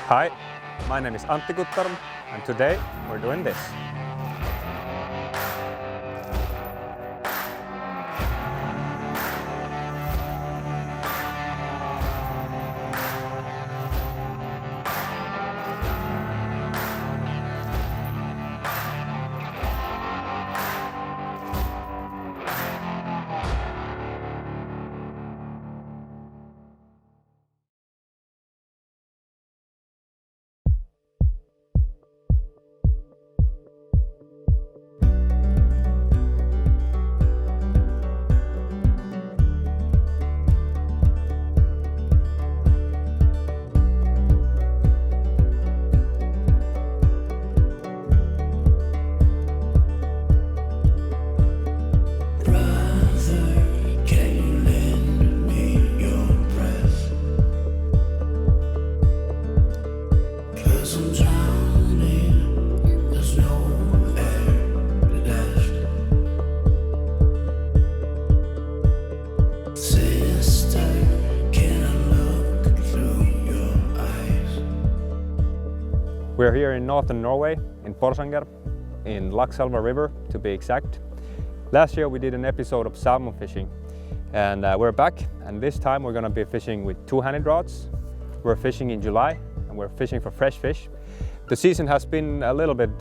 Hi, my name is Antti Guttorm and today we're doing this. We're here in Northern Norway, in Porsanger, in Laxalva River to be exact. Last year we did an episode of salmon fishing and we're back, and this time we're going to be fishing with two-handed rods. We're fishing in July and we're fishing for fresh fish. The season has been a little bit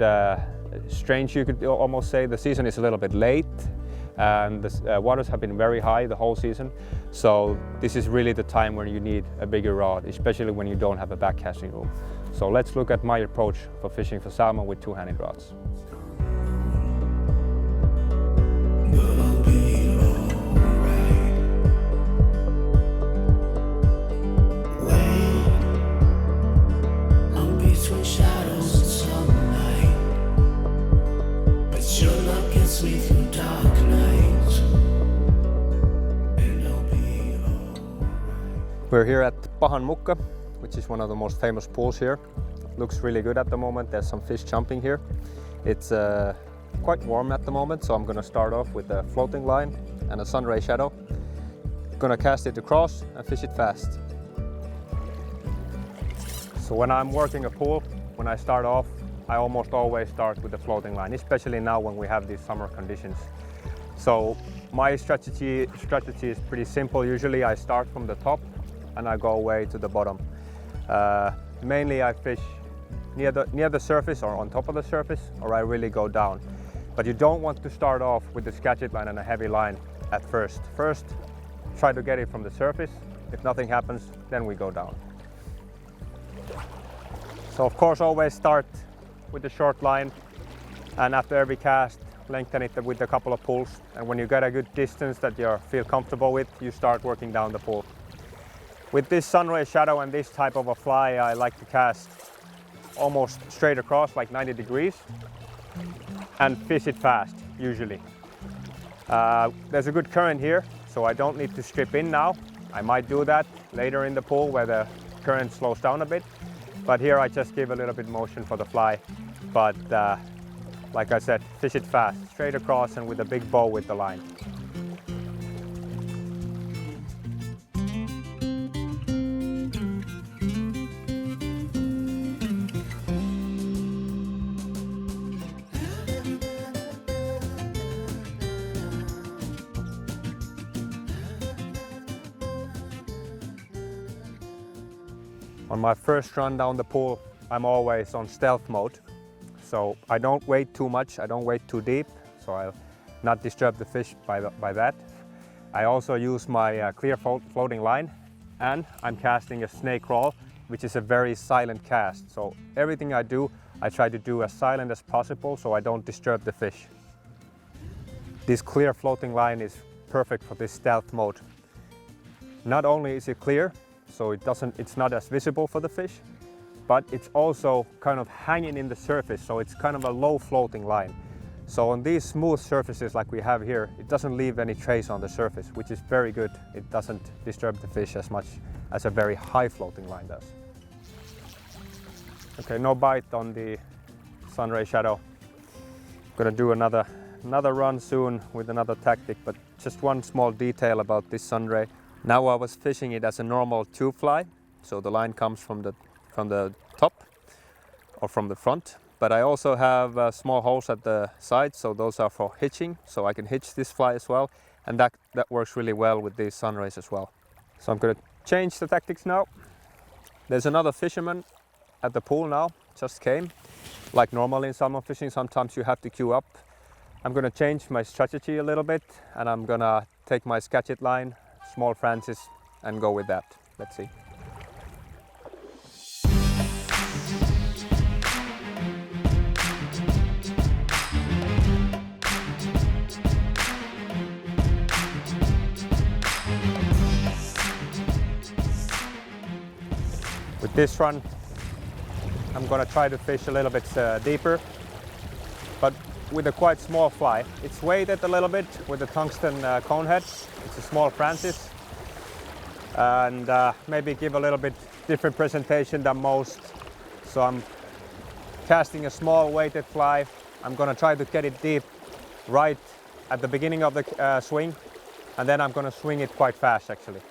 strange, you could almost say. The season is a little bit late and the waters have been very high the whole season. So this is really the time when you need a bigger rod, especially when you don't have a backcasting room. So let's look at my approach for fishing for salmon with two-handed rods. We're here at Pahanmukka, which is one of the most famous pools here. Looks really good at the moment. There's some fish jumping here. It's quite warm at the moment, so I'm going to start off with a floating line and a sunray shadow. Going to cast it across and fish it fast. So when I'm working a pool, when I start off, I almost always start with the floating line, especially now when we have these summer conditions. So my strategy is pretty simple. Usually I start from the top and I go away to the bottom. Mainly I fish near the surface or on top of the surface, or I really go down. But you don't want to start off with the skatchet line and a heavy line at first. First, try to get it from the surface. If nothing happens, then we go down. So of course always start with the short line, and after every cast, lengthen it with a couple of pulls. And when you get a good distance that you feel comfortable with, you start working down the pool. With this sunray shadow and this type of a fly, I like to cast almost straight across, like 90 degrees, and fish it fast, usually. There's a good current here, so I don't need to strip in now. I might do that later in the pool where the current slows down a bit. But here I just give a little bit motion for the fly. But like I said, fish it fast, straight across and with a big bow with the line. On my first run down the pool, I'm always on stealth mode. So I don't wait too much, I don't wait too deep, so I'll not disturb the fish by that. I also use my clear floating line, and I'm casting a snake crawl, which is a very silent cast. So everything I do, I try to do as silent as possible so I don't disturb the fish. This clear floating line is perfect for this stealth mode. Not only is it clear, so it's not as visible for the fish, but it's also kind of hanging in the surface, so it's kind of a low floating line. So on these smooth surfaces like we have here, it doesn't leave any trace on the surface, which is very good. It doesn't disturb the fish as much as a very high floating line does. Okay, no bite on the sunray shadow. I'm gonna do another run soon with another tactic, but just one small detail about this sunray. Now I was fishing it as a normal tube fly, so the line comes from from the top or from the front. But I also have small holes at the side, so those are for hitching, so I can hitch this fly as well, and that works really well with these sun rays as well. So I'm going to change the tactics now. There's another fisherman at the pool now, just came. Like normally in salmon fishing, sometimes you have to queue up. I'm going to change my strategy a little bit, and I'm going to take my Skagit line, small Francis, and go with that. Let's see. With this run, I'm going to try to fish a little bit deeper, but with a quite small fly. It's weighted a little bit with the tungsten cone head. It's a small Francis, and maybe give a little bit different presentation than most. So I'm casting a small weighted fly. I'm going to try to get it deep right at the beginning of the swing, and then I'm going to swing it quite fast actually.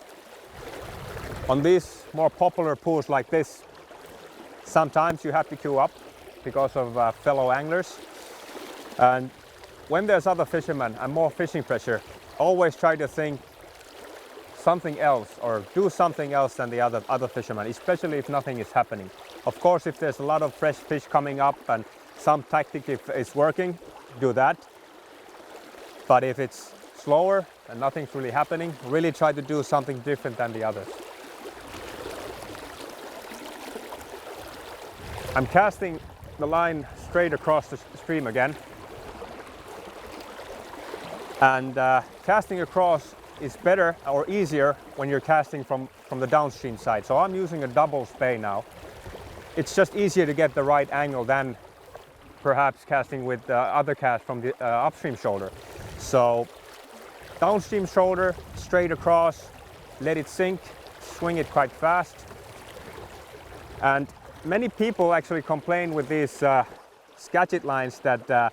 On these more popular pools like this, sometimes you have to queue up because of fellow anglers. And when there's other fishermen and more fishing pressure, always try to think something else or do something else than the other fishermen, especially if nothing is happening. Of course, if there's a lot of fresh fish coming up and some tactic is working, do that. But if it's slower and nothing's really happening, really try to do something different than the others. I'm casting the line straight across the stream again. And casting across is better or easier when you're casting from the downstream side. So I'm using a double spey now. It's just easier to get the right angle than perhaps casting with other cast from the upstream shoulder. So downstream shoulder, straight across, let it sink, swing it quite fast. And many people actually complain with these Skagit lines that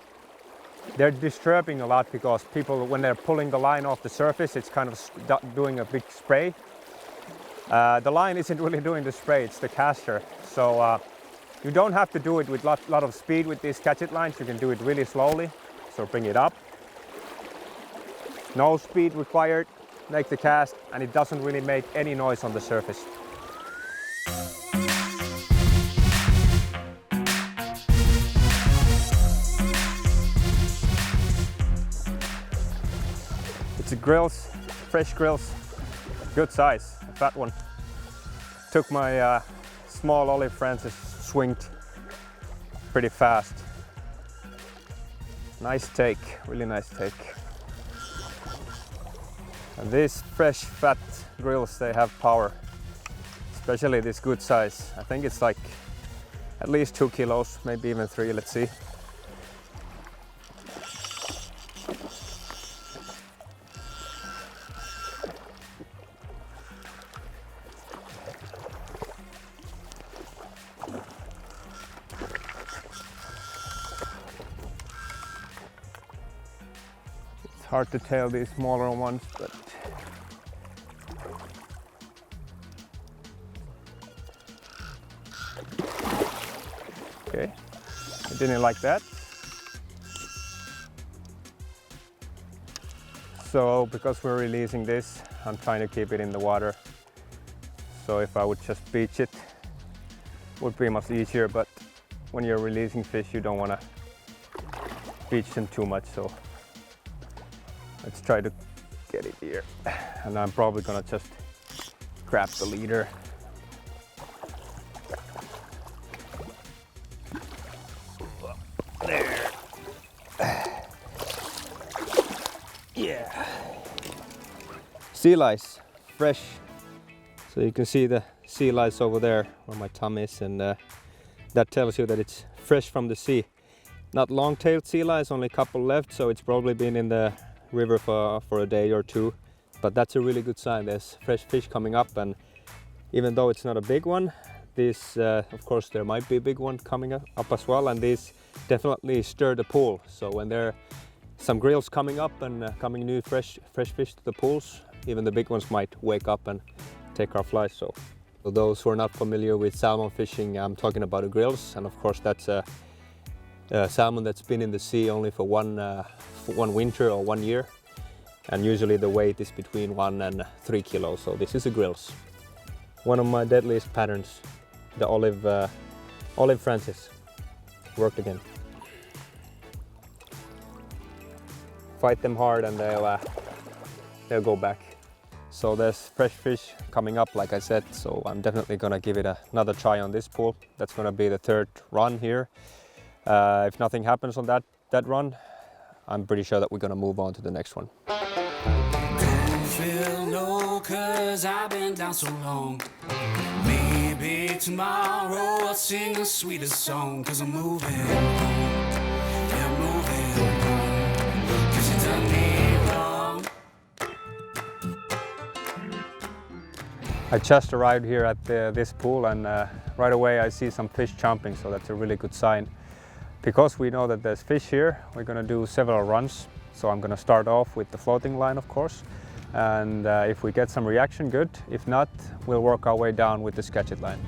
they're disturbing a lot because people, when they're pulling the line off the surface, it's kind of doing a big spray. The line isn't really doing the spray, it's the caster. So you don't have to do it with a lot of speed with these Skagit lines. You can do it really slowly. So bring it up. No speed required, make the cast, and it doesn't really make any noise on the surface. It's a grills, fresh grills, good size, a fat one. Took my small olive Francis, swinged pretty fast. Nice take, really nice take. And these fresh fat grills, they have power, especially this good size. I think it's like at least 2 kilos, maybe even 3, let's see. Hard to tell these smaller ones, but okay, I didn't like that. So because we're releasing this, I'm trying to keep it in the water. So if I would just beach it, would be much easier, but when you're releasing fish, you don't want to beach them too much. So let's try to get it here. And I'm probably gonna just grab the leader. There. Yeah. Sea lice, fresh. So you can see the sea lice over there where my thumb is, and that tells you that it's fresh from the sea. Not long-tailed sea lice, only a couple left, so it's probably been in the river for a day or two, but that's a really good sign. There's fresh fish coming up, and even though it's not a big one, this of course there might be a big one coming up as well, and these definitely stir the pool. So when there are some grills coming up and coming new fresh fish to the pools, even the big ones might wake up and take our flies. So For those who are not familiar with salmon fishing, I'm talking about the grills, and of course that's a salmon that's been in the sea only for one winter or 1 year, and usually the weight is between 1 and 3 kilos. So this is a grills. One of my deadliest patterns, the olive Francis, worked again. Fight them hard and they'll go back. So there's fresh fish coming up, like I said, so I'm definitely gonna give it another try on this pool. That's gonna be the third run here. If nothing happens on that run, I'm pretty sure that we're gonna move on to the next one. Don't feel low, 'cause I've been down so long. Maybe tomorrow I'll sing a sweeter song, 'cause I'm moving on. Yeah, I'm moving on, 'cause you done me wrong. I just arrived here at this pool, and right away I see some fish jumping, so that's a really good sign. Because we know that there's fish here, we're going to do several runs. So I'm going to start off with the floating line, of course, and if we get some reaction, good. If not, we'll work our way down with the sketchet line.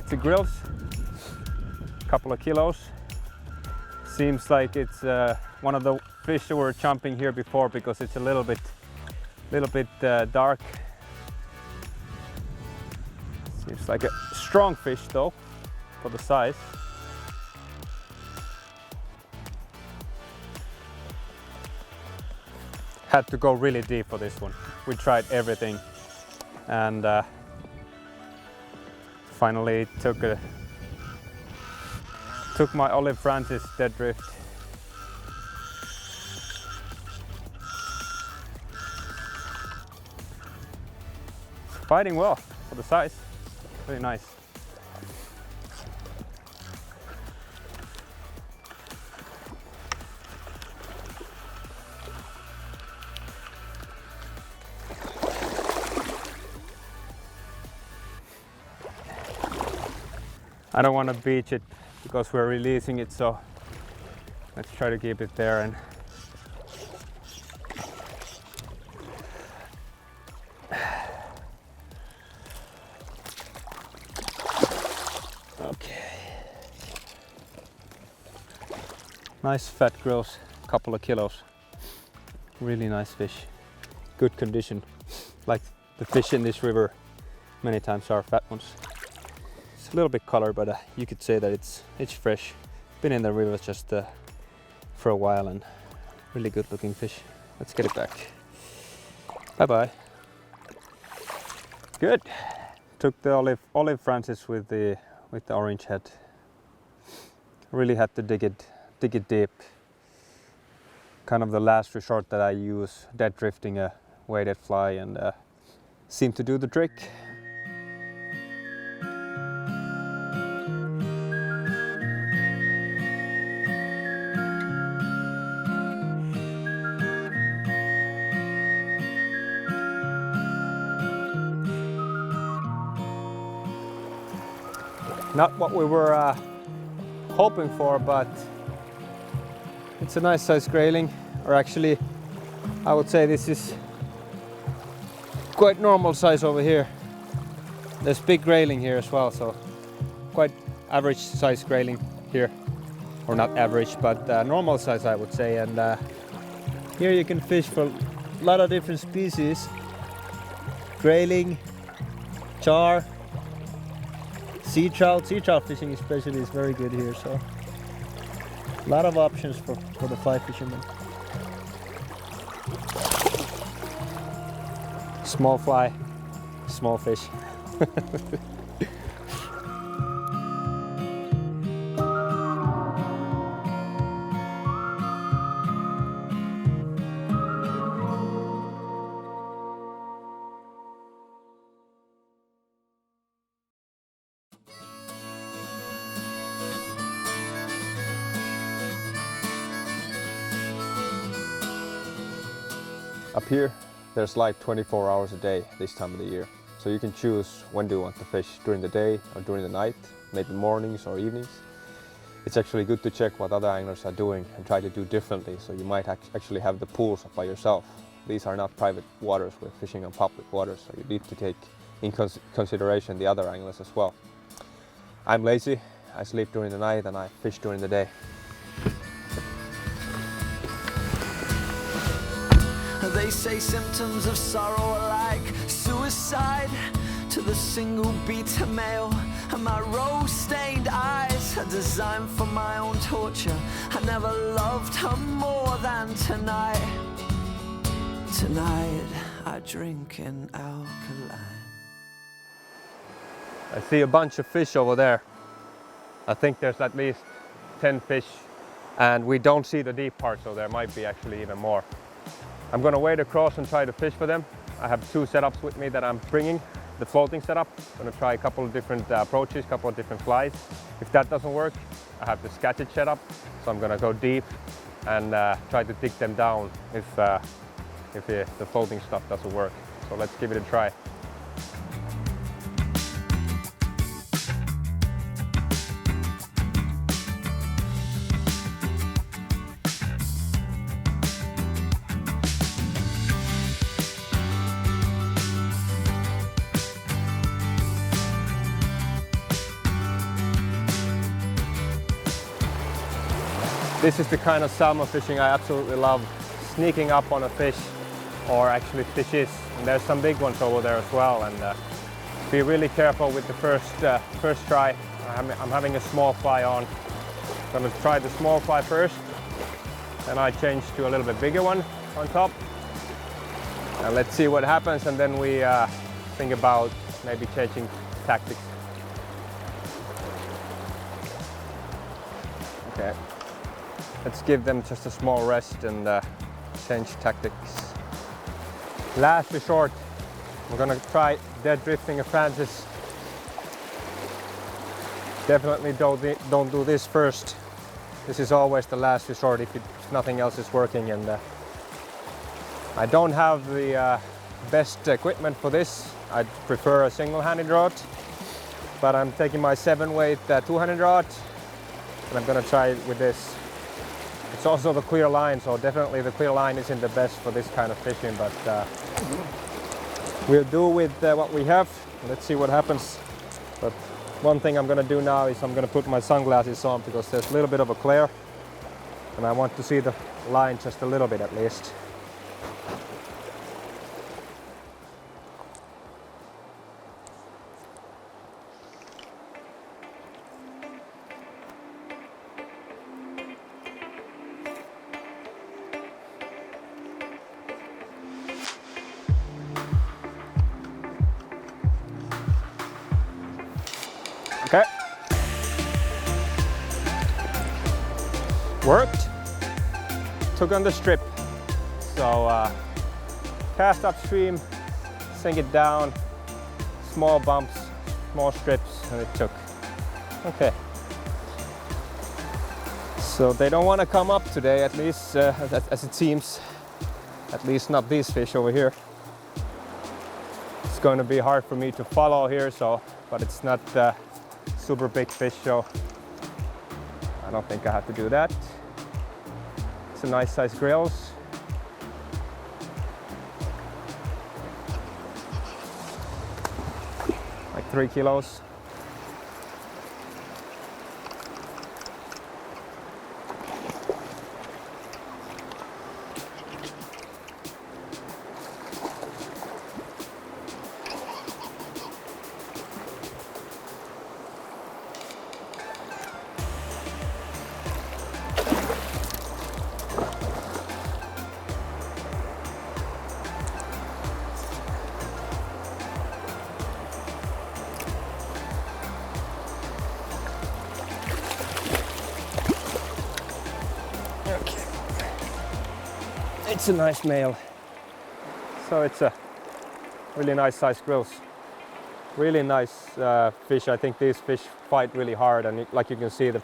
The grills, a couple of kilos. Seems like it's one of the fish that were jumping here before, because it's a little bit dark. Seems like a strong fish though, for the size. Had to go really deep for this one. We tried everything, and finally took my olive Francis dead drift. Fighting well for the size, really nice. I don't want to beach it because we're releasing it, so let's try to keep it there. And okay, nice fat grills, couple of kilos, really nice fish, good condition. Like the fish in this river many times are fat ones. A little bit color, but you could say that it's fresh. Been in the river just for a while, and really good looking fish. Let's get it back. Bye bye. Good. Took the olive Francis with the orange head. Really had to dig it deep. Kind of the last resort that I use, dead drifting a weighted fly, and seemed to do the trick. Not what we were hoping for, but it's a nice size grayling, or actually I would say this is quite normal size over here. There's big grayling here as well, so quite average size grayling here, or not average, but normal size I would say. And here you can fish for a lot of different species. grayling, char, sea trout. Sea trout fishing especially is very good here, so a lot of options for the fly fishermen. Small fly, small fish. Up here, there's light 24 hours a day this time of the year. So you can choose when do you want to fish, during the day or during the night, maybe mornings or evenings. It's actually good to check what other anglers are doing and try to do differently, so you might actually have the pools by yourself. These are not private waters, we're fishing on public waters, so you need to take in consideration the other anglers as well. I'm lazy, I sleep during the night and I fish during the day. They say symptoms of sorrow are like suicide to the single beta male, and my rose-stained eyes are designed for my own torture. I never loved her more than tonight. Tonight I drink in alkaline. I see a bunch of fish over there. I think there's at least 10 fish, and we don't see the deep part, so there might be actually even more. I'm gonna wade across and try to fish for them. I have two setups with me that I'm bringing. The floating setup, I'm gonna try a couple of different approaches, couple of different flies. If that doesn't work, I have the scattered setup, so I'm gonna go deep and try to dig them down if the floating stuff doesn't work. So let's give it a try. This is the kind of salmon fishing I absolutely love. Sneaking up on a fish, or actually fishes. And there's some big ones over there as well. And be really careful with the first try. I'm having a small fly on. I'm gonna try the small fly first. Then I change to a little bit bigger one on top. And let's see what happens. And then we think about maybe changing tactics. Okay. Let's give them just a small rest and change tactics. Last resort, we're gonna try dead drifting a Francis. Definitely don't do this first. This is always the last resort if nothing else is working. And I don't have the best equipment for this. I prefer a single-handed rod, but I'm taking my 7-weight 200 rod, and I'm gonna try it with this. It's also the clear line, so definitely the clear line isn't the best for this kind of fishing, but we'll do with what we have. Let's see what happens. But one thing I'm gonna do now is I'm gonna put my sunglasses on, because there's a little bit of a glare and I want to see the line just a little bit at least. Okay. Worked. Took on the strip. So cast upstream, sink it down, small bumps, small strips, and it took. Okay. So they don't want to come up today, at least as it seems. At least not these fish over here. It's going to be hard for me to follow here, but it's not super big fish, so I don't think I have to do that. It's a nice size grills. Like 3 kilos. It's a nice male. So it's a really nice size grills. Really nice fish. I think these fish fight really hard, and like you can see, the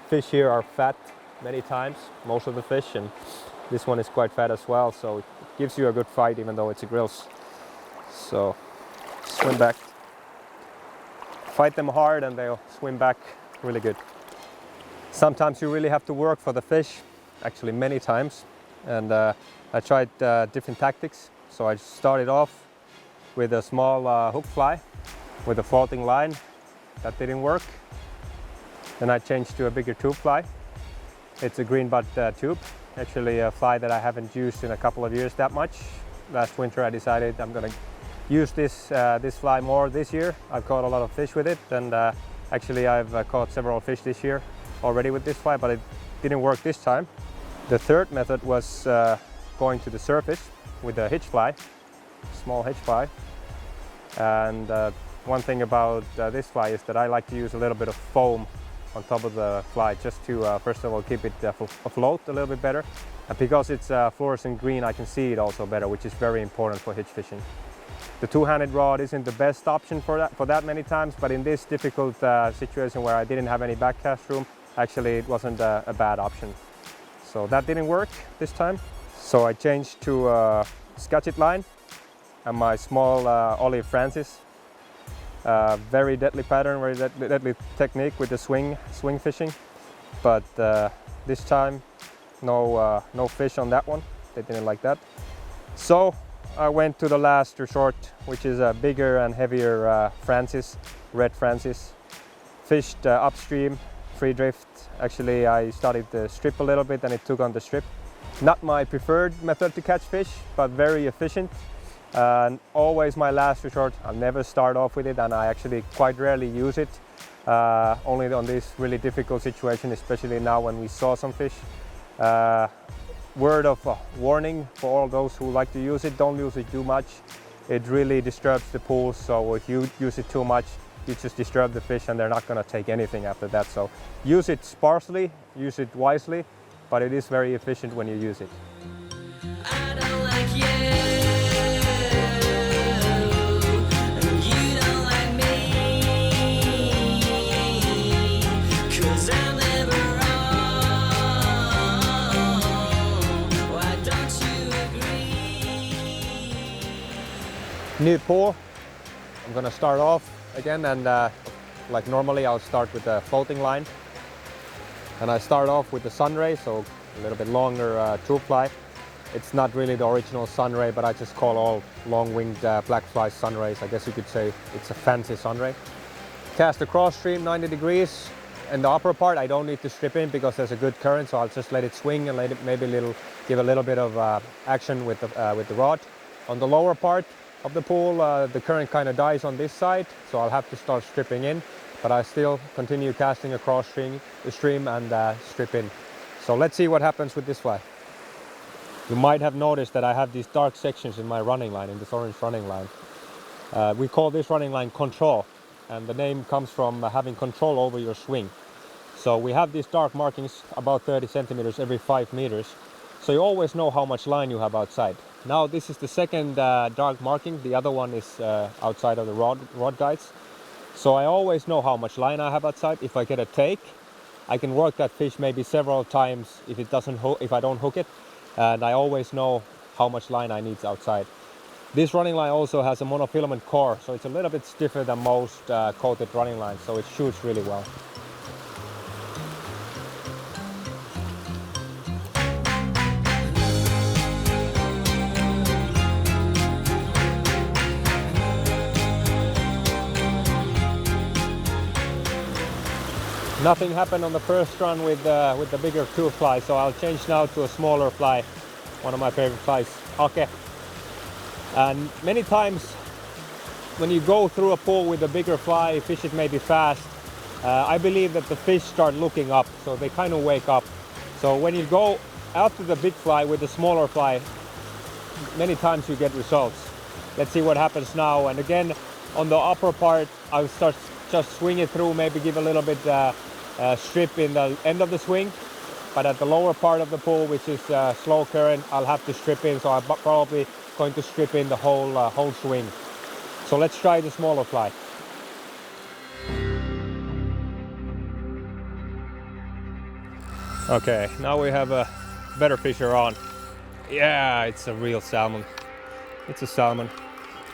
fish here are fat many times, most of the fish, and this one is quite fat as well, so it gives you a good fight even though it's a grills. So swim back. Fight them hard and they'll swim back really good. Sometimes you really have to work for the fish, actually many times, and I tried different tactics. So I started off with a small hook fly with a floating line. That didn't work. Then I changed to a bigger tube fly. It's a green butt tube, actually a fly that I haven't used in a couple of years that much. Last winter I decided I'm gonna use this fly more this year. I've caught a lot of fish with it, and actually I've caught several fish this year already with this fly, but it didn't work this time. The third method was going to the surface with a hitch fly, small hitch fly. And one thing about this fly is that I like to use a little bit of foam on top of the fly, just to first of all keep it afloat a little bit better. And because it's fluorescent green, I can see it also better, which is very important for hitch fishing. The two-handed rod isn't the best option for that many times, but in this difficult situation where I didn't have any backcast room, actually it wasn't a bad option. So that didn't work this time. So I changed to a Scotchet line and my small Olive Francis. Very deadly pattern, very deadly technique with the swing fishing. But this time, no fish on that one. They didn't like that. So I went to the last resort, which is a bigger and heavier Francis, red Francis. Fished upstream, free drift. Actually, I started the strip a little bit and it took on the strip. Not my preferred method to catch fish, but very efficient. And always my last resort. I'll never start off with it, and I actually quite rarely use it. Only on this really difficult situation, especially now when we saw some fish. Word of warning for all those who like to use it: don't use it too much. It really disturbs the pool, so if you use it too much, you just disturb the fish and they're not going to take anything after that. So use it sparsely, use it wisely, but it is very efficient when you use it. I don't like you, and you don't like me, 'cause I'm never wrong. Why don't you agree? New pool. I'm gonna start off again, and like normally I'll start with a floating line. And I start off with the Sunray, so a little bit longer tube fly. It's not really the original Sunray, but I just call all long-winged black fly Sunrays. I guess you could say it's a fancy Sunray. Cast across stream 90 degrees. In the upper part, I don't need to strip in because there's a good current, so I'll just let it swing and let it give a little bit of action with the rod. On the lower part of the pool, the current kind of dies on this side, so I'll have to start stripping in. But I still continue casting across the stream and strip in. So let's see what happens with this fly. You might have noticed that I have these dark sections in my running line, in this orange running line. We call this running line control, and the name comes from having control over your swing. So we have these dark markings about 30 centimeters every 5 meters, so you always know how much line you have outside. Now this is the second dark marking, the other one is outside of the rod guides. So I always know how much line I have outside. If I get a take, I can work that fish maybe several times if I don't hook it, and I always know how much line I need outside. This running line also has a monofilament core, so it's a little bit stiffer than most coated running lines, so it shoots really well. Nothing happened on the first run with the bigger tube fly, so I'll change now to a smaller fly, one of my favorite flies, Ake. And many times when you go through a pool with a bigger fly, fish it maybe fast, I believe that the fish start looking up, so they kind of wake up. So when you go after the big fly with the smaller fly, many times you get results. Let's see what happens now. And again, on the upper part, I'll start just swing it through, maybe give a little bit strip in the end of the swing, but at the lower part of the pool, which is slow current, I'll have to strip in, so I'm probably going to strip in the whole swing. So let's try the smaller fly. Okay, now we have a better fisher on. Yeah, it's a real salmon. It's a salmon.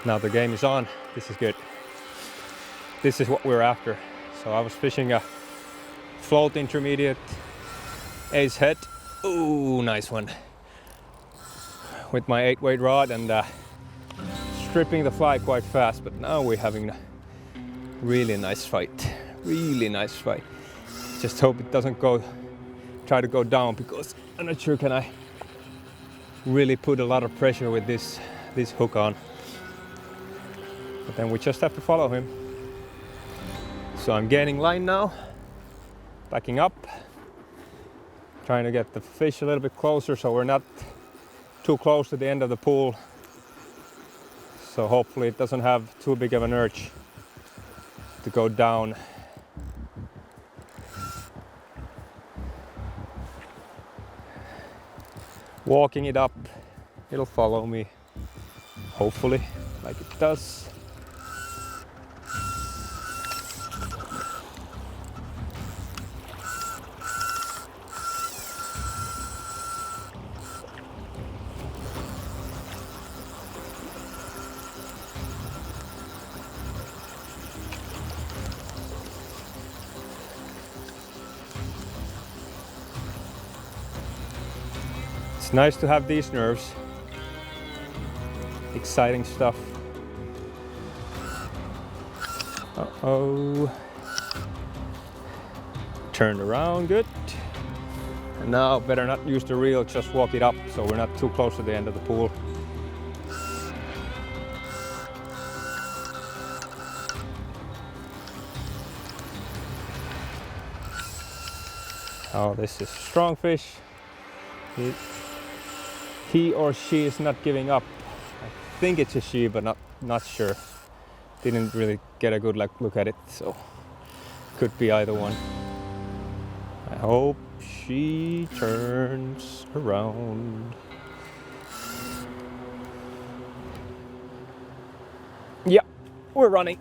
Now the game is on. This is good. This is what we're after. So I was fishing a float intermediate ace head. Ooh, nice one. With my 8-weight rod and stripping the fly quite fast, but now we're having a really nice fight. Really nice fight. Just hope it doesn't try to go down, because I'm not sure can I really put a lot of pressure with this hook on. But then we just have to follow him. So I'm gaining line now, backing up, trying to get the fish a little bit closer so we're not too close to the end of the pool. So hopefully it doesn't have too big of an urge to go down. Walking it up, it'll follow me, hopefully, like it does. It's nice to have these nerves. Exciting stuff. Uh-oh. Turned around, good. And now better not use the reel, just walk it up so we're not too close to the end of the pool. Oh, this is a strong fish. He or she is not giving up. I think it's a she, but not sure. Didn't really get a good look at it, so could be either one. I hope she turns around. Yeah, we're running.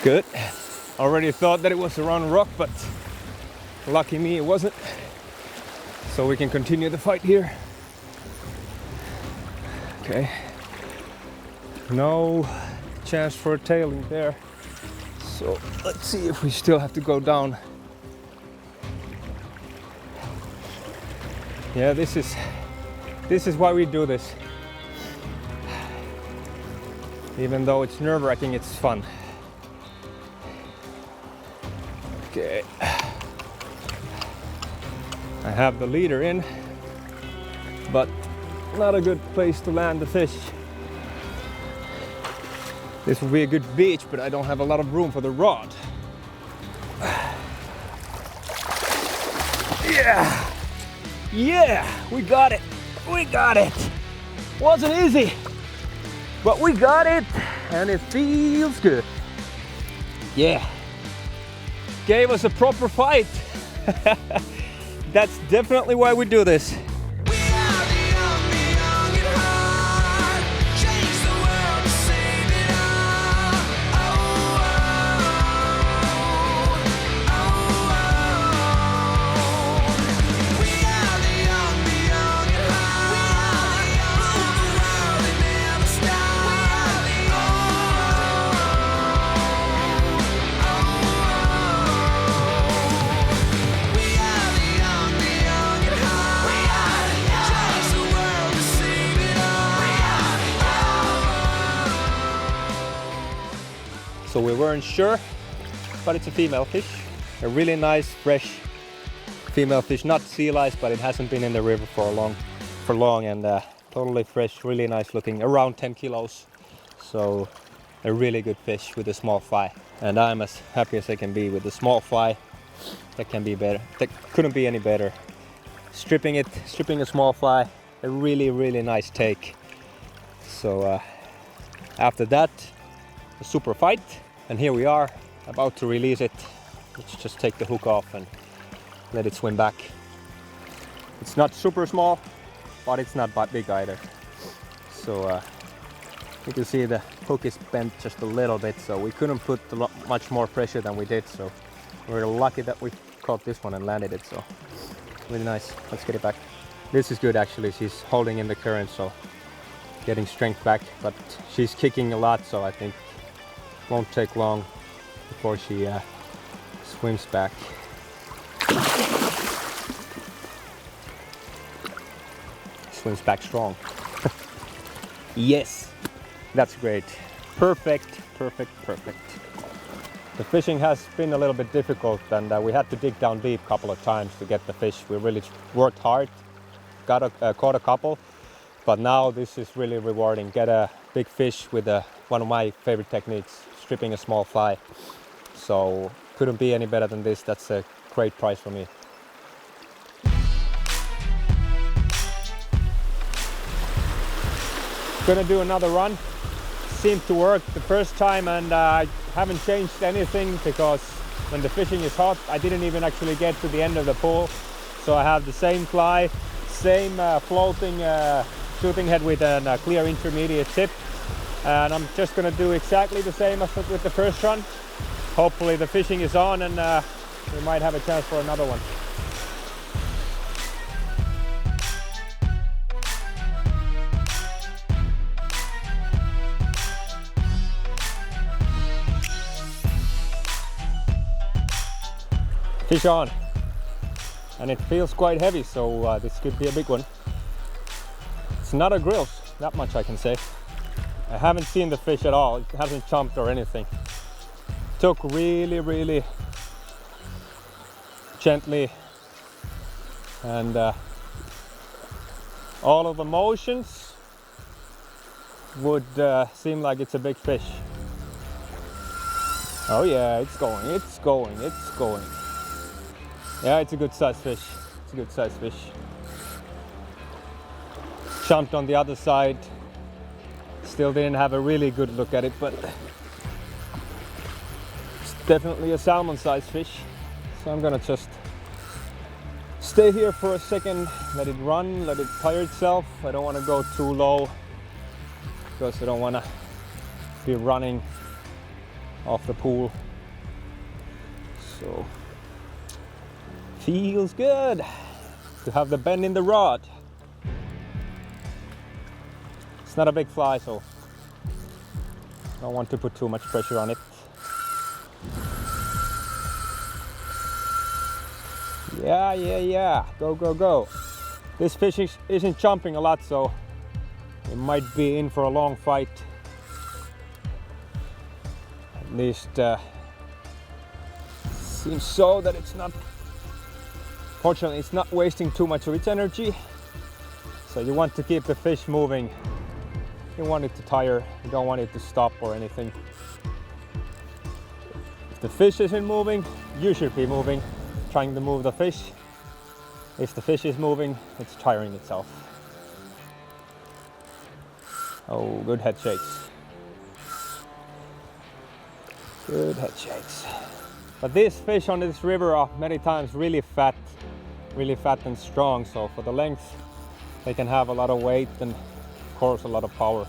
Good. Already thought that it was a round rock, but lucky me it wasn't. So we can continue the fight here. Okay. No chance for a tailing there. So let's see if we still have to go down. Yeah, this is why we do this. Even though it's nerve-wracking, it's fun. Okay. I have the leader in, but not a good place to land the fish. This would be a good beach, but I don't have a lot of room for the rod. Yeah! Yeah! We got it! We got it! Wasn't easy, but we got it, and it feels good. Yeah! Gave us a proper fight. That's definitely why we do this. So we weren't sure, but it's a female fish. A really nice, fresh female fish. Not sea lice, but it hasn't been in the river for long, and totally fresh, really nice looking, around 10 kilos. So a really good fish with a small fly. And I'm as happy as I can be with a small fly. That can be better. That couldn't be any better. Stripping a small fly, a really, really nice take. So after that, a super fight, and here we are about to release it. Let's just take the hook off and let it swim back. It's not super small, but it's not that big either. So you can see the hook is bent just a little bit, so we couldn't put much more pressure than we did. So we're lucky that we caught this one and landed it. So really nice. Let's get it back. This is good actually. She's holding in the current, so getting strength back. But she's kicking a lot, so I think it won't take long before she swims back. Swims back strong. Yes, that's great. Perfect, perfect, perfect. The fishing has been a little bit difficult, and we had to dig down deep a couple of times to get the fish. We really worked hard, caught a couple, but now this is really rewarding. Get a big fish with one of my favorite techniques, stripping a small fly. So couldn't be any better than this. That's a great prize for me. Gonna do another run. Seemed to work the first time, and I haven't changed anything because when the fishing is hot, I didn't even actually get to the end of the pool. So I have the same fly, same floating shooting head with a clear intermediate tip, and I'm just gonna do exactly the same as with the first run. Hopefully the fishing is on, and we might have a chance for another one. Fish on, and it feels quite heavy, so this could be a big one. It's not a grill, that much I can say. I haven't seen the fish at all. It hasn't jumped or anything. Took really gently, and all of the motions would seem like it's a big fish. Oh yeah, it's going, it's going, it's going. Yeah, it's a good size fish. It's a good size fish. Jumped on the other side. Still didn't have a really good look at it, but it's definitely a salmon size fish. So I'm gonna just stay here for a second, let it run, let it tire itself. I don't want to go too low because I don't want to be running off the pool. So feels good to have the bend in the rod. It's not a big fly, so I don't want to put too much pressure on it. Yeah. Go. This fish isn't jumping a lot, so it might be in for a long fight. At least seems so that it's not. Fortunately, it's not wasting too much of its energy. So you want to keep the fish moving. You want it to tire. You don't want it to stop or anything. If the fish isn't moving, you should be moving, trying to move the fish. If the fish is moving, it's tiring itself. Oh, good head shakes. Good head shakes. But these fish on this river are many times really fat and strong. So for the length, they can have a lot of weight and of course a lot of power.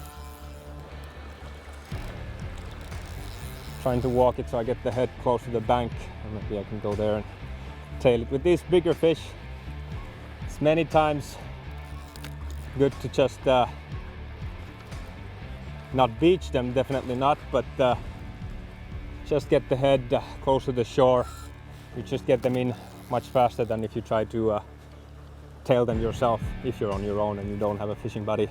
Trying to walk it so I get the head close to the bank, and maybe I can go there and tail it. With these bigger fish, it's many times good to just not beach them, definitely not, but just get the head close to the shore. You just get them in much faster than if you try to tail them yourself, if you're on your own and you don't have a fishing buddy.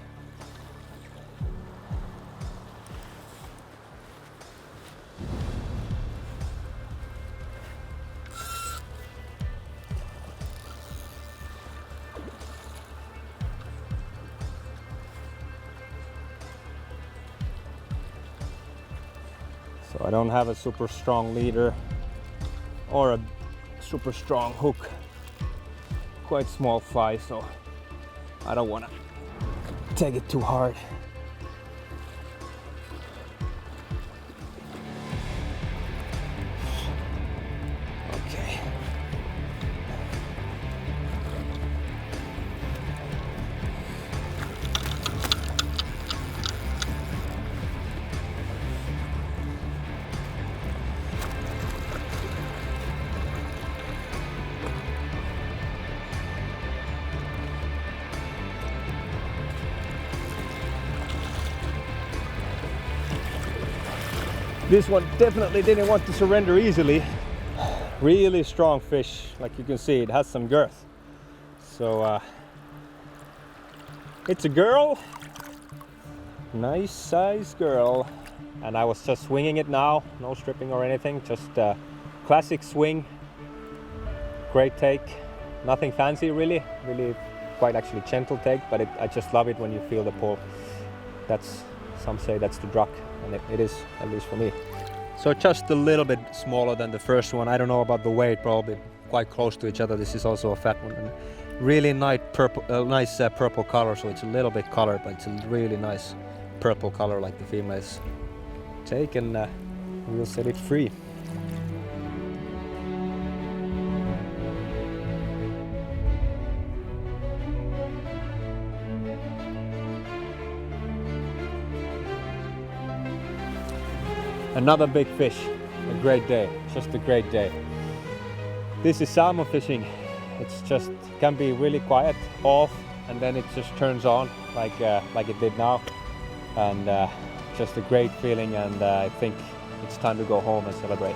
So I don't have a super strong leader or a super strong hook. Quite small fly, so I don't want to take it too hard. This one definitely didn't want to surrender easily. Really strong fish, like you can see, it has some girth. So it's a girl, nice size girl, and I was just swinging it now, no stripping or anything, just classic swing, great take, nothing fancy really quite actually gentle take, but I just love it when you feel the pull. That's, some say that's the druck, and it is, at least for me. So just a little bit smaller than the first one. I don't know about the weight, probably quite close to each other. This is also a fat one. And really nice purple, purple color, so it's a little bit colored, but it's a really nice purple color like the females take, and we'll set it free. Another big fish, a great day, just a great day. This is salmon fishing. It's just, can be really quiet, off, and then it just turns on like it did now. And just a great feeling, and I think it's time to go home and celebrate.